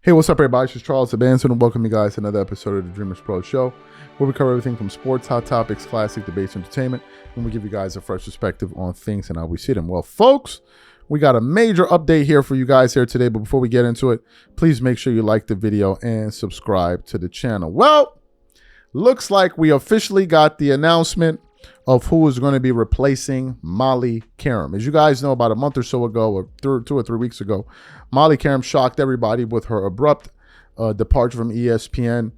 Hey, what's up, everybody? It's just Charles Benson, and welcome you guys to another episode of the Dreamers Pro Show, where we cover everything from sports, hot topics, classic debates, entertainment, and we give you guys a fresh perspective on things and how we see them. Well, folks, we got a major update here for you guys here today, but before we get into it, please make sure you like the video and subscribe to the channel. Well, looks like we officially got the announcement of who is going to be replacing Molly Qerim. As you guys know, about a month or so ago, or 2 or 3 weeks ago, Molly Qerim shocked everybody with her abrupt departure from ESPN.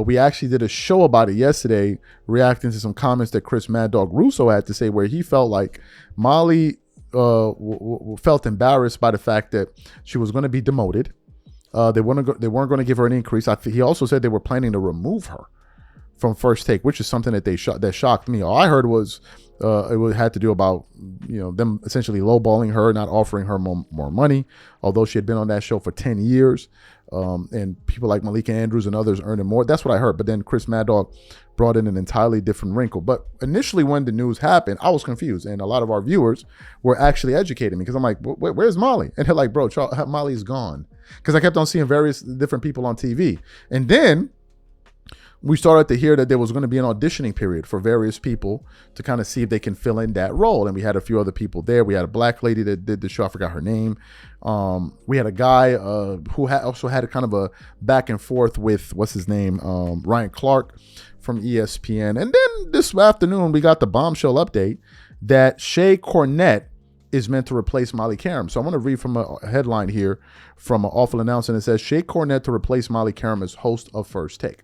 We actually did a show about it yesterday, reacting to some comments that Chris Mad Dog Russo had to say, where he felt like Molly felt embarrassed by the fact that she was going to be demoted. They weren't going to give her an increase. He also said they were planning to remove her from First Take, which is something that that shocked me. All I heard was it had to do about them essentially lowballing her, not offering her more money, although she had been on that show for 10 years, and people like Malika Andrews and others earning more. That's what I heard. But then Chris Mad Dog brought in an entirely different wrinkle. But initially, when the news happened, I was confused, and a lot of our viewers were actually educating me, because I'm like, "Where's Molly?" And they're like, "Bro, Molly's gone," because I kept on seeing various different people on TV, and then we started to hear that there was going to be an auditioning period for various people to kind of see if they can fill in that role. And we had a few other people there. We had a black lady that did the show. I forgot her name. We had a guy who also had a kind of a back and forth with, what's his name? Ryan Clark from ESPN. And then this afternoon, we got the bombshell update that Shae Cornet is meant to replace Molly Qerim. So I'm going to read from a headline here from an awful announcement. It says, Shae Cornet to replace Molly Qerim as host of First Take.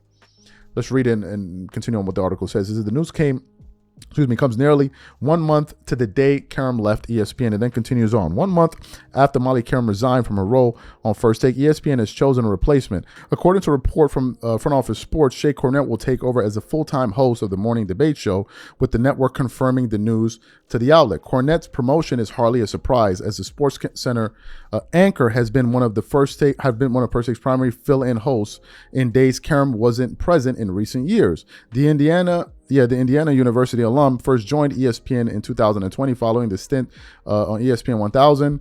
Let's read it and continue on what the article says. The news comes nearly 1 month to the day Qerim left ESPN, and then continues on. 1 month after Molly Qerim resigned from her role on First Take, ESPN has chosen a replacement. According to a report from Front Office Sports, Shae Cornet will take over as a full-time host of the morning debate show, with the network confirming the news to the outlet. Cornet's promotion is hardly a surprise, as the Sports Center anchor has been one of First Take's primary fill-in hosts in days Qerim wasn't present in recent years. The Indiana University alum first joined ESPN in 2020 following the stint on ESPN 1000,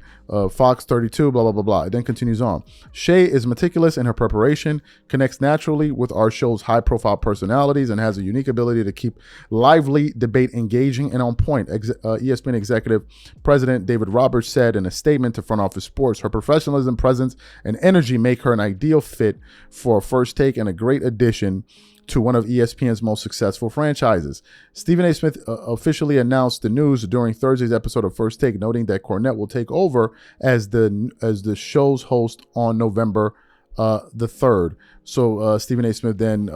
Fox 32, blah, blah, blah, blah. It then continues on. Shae is meticulous in her preparation, connects naturally with our show's high-profile personalities, and has a unique ability to keep lively debate engaging and on point. ESPN executive president David Roberts said in a statement to Front Office Sports, her professionalism, presence, and energy make her an ideal fit for First Take and a great addition to one of ESPN's most successful franchises. Stephen A. Smith officially announced the news during Thursday's episode of First Take, noting that Cornet will take over as the show's host on November the 3rd. So Stephen A. Smith then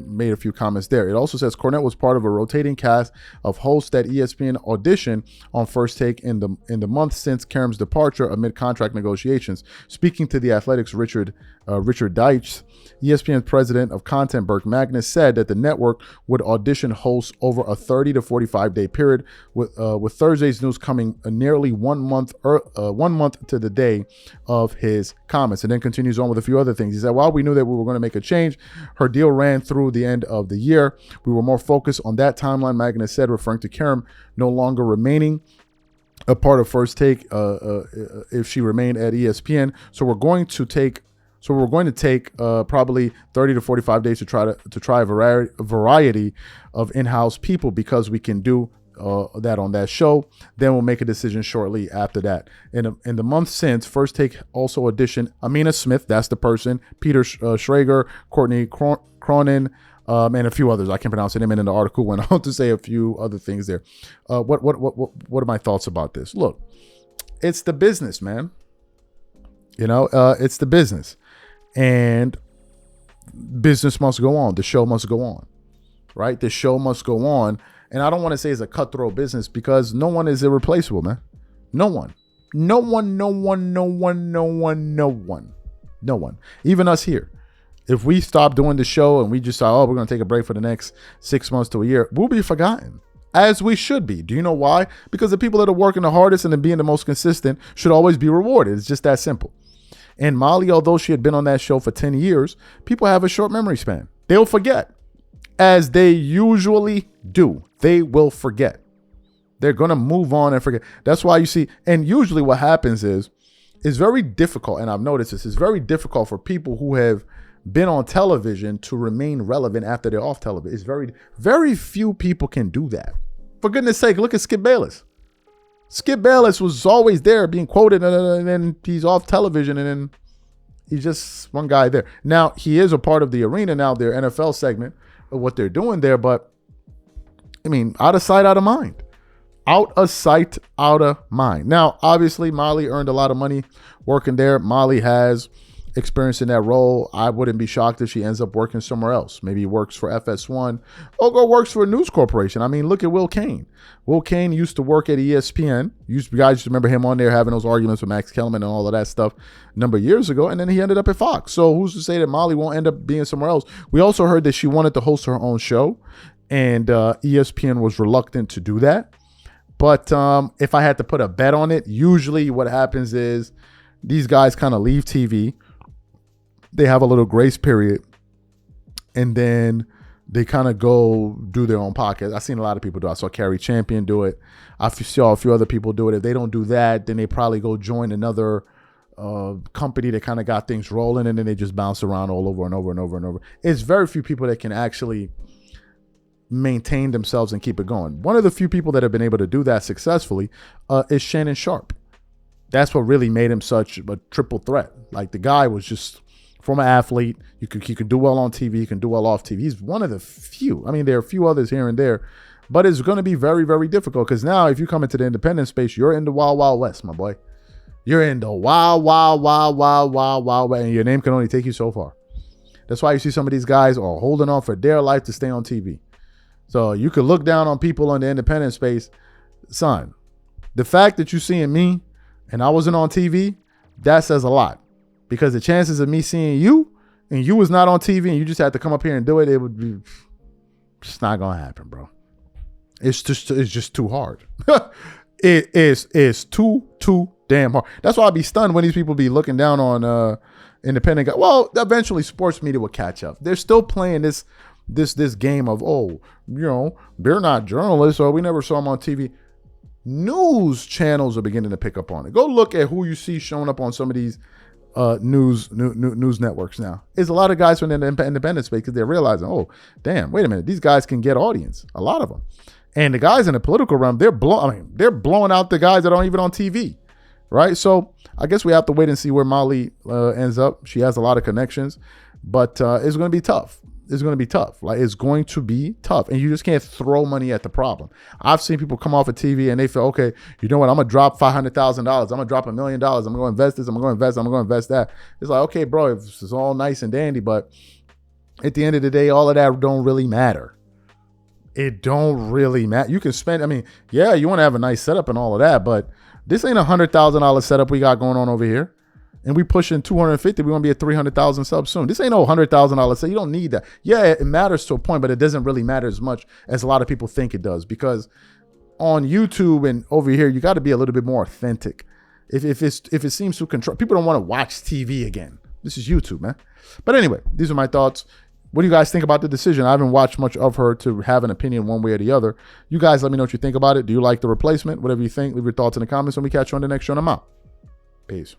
made a few comments there. It also says Cornet was part of a rotating cast of hosts that ESPN auditioned on First Take in the month since Qerim's departure amid contract negotiations. Speaking to The Athletic's Richard Deitch, ESPN president of content Burke Magnus, said that the network would audition hosts over a 30 to 45 day period, with Thursday's news coming nearly 1 month to the day of his comments. And then continues on with a few other things. He said, while we knew that we were going to make a change, her deal ran through the end of the year. We were more focused on that timeline, Magnus said, referring to Qerim no longer remaining a part of First Take if she remained at ESPN. So we're going to take probably 30 to 45 days to try a variety of in-house people, because we can do that on that show. Then we'll make a decision shortly after that. In the month since, First Take also auditioned Amina Smith, that's the person, Peter Schrager, Courtney Cronin, and a few others. I can't pronounce the name. And in the article went on to say a few other things there. What are my thoughts about this? Look, it's the business, man. It's the business. And business must go on. The show must go on, right? The show must go on. And I don't want to say it's a cutthroat business, because no one is irreplaceable, man. No one. Even us here. If we stop doing the show and we just say, we're going to take a break for the next 6 months to a year, we'll be forgotten, as we should be. Do you know why? Because the people that are working the hardest and being the most consistent should always be rewarded. It's just that simple. And Molly, although she had been on that show for 10 years, people have a short memory span. They'll forget, as they usually do. They will forget. They're going to move on and forget. That's why you see, and usually what happens is it's very difficult, and I've noticed this, it's very difficult for people who have been on television to remain relevant after they're off television. It's very few people can do that. For goodness sake, look at Skip Bayless. Skip Bayless was always there being quoted, and then he's off television, and then he's just one guy there. Now, he is a part of the arena now, their NFL segment of what they're doing there, but I mean, out of sight, out of mind. Out of sight, out of mind. Now, obviously, Molly earned a lot of money working there. Molly has experience in that role. I wouldn't be shocked if she ends up working somewhere else. Maybe works for FS1 or go works for a news corporation. I mean, look at Will Cain. Will Cain used to work at ESPN. You guys used to remember him on there having those arguments with Max Kellerman and all of that stuff a number of years ago, and then he ended up at Fox. So who's to say that Molly won't end up being somewhere else? We also heard that she wanted to host her own show, and ESPN was reluctant to do that. But if I had to put a bet on it, usually what happens is these guys kind of leave TV. They have a little grace period, and then they kind of go do their own podcast. I've seen a lot of people do it. I saw Carrie Champion do it. I saw a few other people do it. If they don't do that, then they probably go join another company that kind of got things rolling, and then they just bounce around all over and over and over and over. It's very few people that can actually maintain themselves and keep it going. One of the few people that have been able to do that successfully is Shannon Sharp. That's what really made him such a triple threat. Like, the guy was just former athlete. He could do well on TV. He can do well off TV. He's one of the few. I mean, there are a few others here and there, but it's going to be very, very difficult because now if you come into the independent space, you're in the wild, wild west, my boy. You're in the wild, wild, wild, wild, wild, wild west, and your name can only take you so far. That's why you see some of these guys are holding on for dear life to stay on TV. So you could look down on people in the independent space. Son, the fact that you're seeing me and I wasn't on TV, that says a lot. Because the chances of me seeing you and you was not on TV and you just had to come up here and do it, it would be just not going to happen, bro. It's just too hard. It's too damn hard. That's why I'd be stunned when these people be looking down on independent guys. Well, eventually sports media will catch up. They're still playing this game of, they're not journalists or we never saw them on TV. News channels are beginning to pick up on it. Go look at who you see showing up on some of these news networks now. There's a lot of guys from the independent space because they're realizing, oh, damn, wait a minute, these guys can get audience. A lot of them. And the guys in the political realm, they're blowing out the guys that aren't even on TV, right? So I guess we have to wait and see where Molly ends up. She has a lot of connections, but it's going to be tough. It's going to be tough. Like, it's going to be tough. And you just can't throw money at the problem. I've seen people come off of TV and they feel, okay, you know what? I'm going to drop $500,000. I'm going to drop $1 million. I'm going to invest this. I'm going to invest. I'm going to invest that. It's like, okay, bro, it's all nice and dandy, but at the end of the day, all of that don't really matter. It don't really matter. You can spend, yeah, you want to have a nice setup and all of that, but this ain't $100,000 setup we got going on over here. And we pushing 250, we're going to be at 300,000 subs soon. This ain't no $100,000. So you don't need that. Yeah, it matters to a point, but it doesn't really matter as much as a lot of people think it does. Because on YouTube and over here, you got to be a little bit more authentic. If it seems to control, people don't want to watch TV again. This is YouTube, man. But anyway, these are my thoughts. What do you guys think about the decision? I haven't watched much of her to have an opinion one way or the other. You guys let me know what you think about it. Do you like the replacement? Whatever you think, leave your thoughts in the comments, and we catch you on the next show, and I'm out. Peace.